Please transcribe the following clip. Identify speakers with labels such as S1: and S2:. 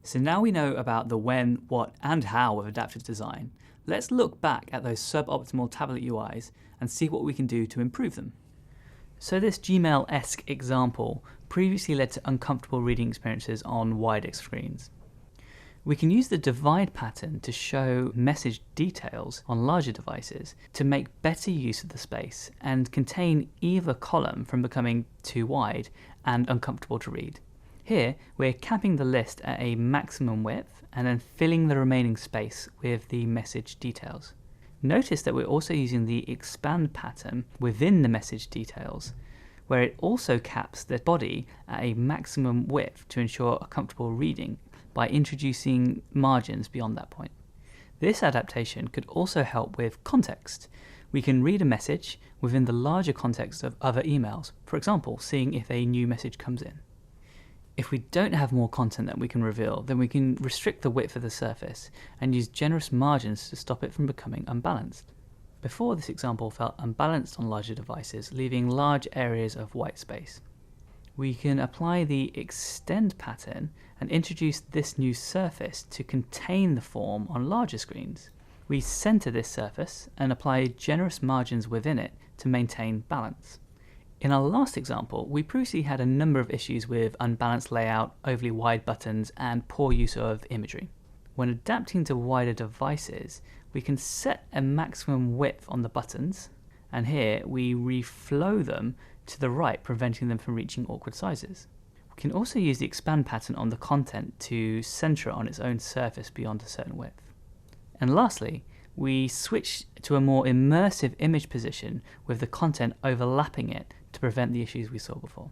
S1: So now we know about the when, what, and how of adaptive design, let's look back at those suboptimal tablet UIs and see what we can do to improve them. So this Gmail-esque example previously led to uncomfortable reading experiences on wider screens. We can use the divide pattern to show message details on larger devices to make better use of the space and contain either column from becoming too wide and uncomfortable to read. Here, we're capping the list at a maximum width and then filling the remaining space with the message details. Notice that we're also using the expand pattern within the message details, where it also caps the body at a maximum width to ensure a comfortable reading by introducing margins beyond that point. This adaptation could also help with context. We can read a message within the larger context of other emails, for example, seeing if a new message comes in. If we don't have more content that we can reveal, then we can restrict the width of the surface and use generous margins to stop it from becoming unbalanced. Before, this example felt unbalanced on larger devices, leaving large areas of white space. We can apply the extend pattern and introduce this new surface to contain the form on larger screens. We center this surface and apply generous margins within it to maintain balance. In our last example, we previously had a number of issues with unbalanced layout, overly wide buttons, and poor use of imagery. When adapting to wider devices, we can set a maximum width on the buttons, and here we reflow them to the right, preventing them from reaching awkward sizes. We can also use the expand pattern on the content to center it on its own surface beyond a certain width. And lastly, we switch to a more immersive image position with the content overlapping it to prevent the issues we saw before.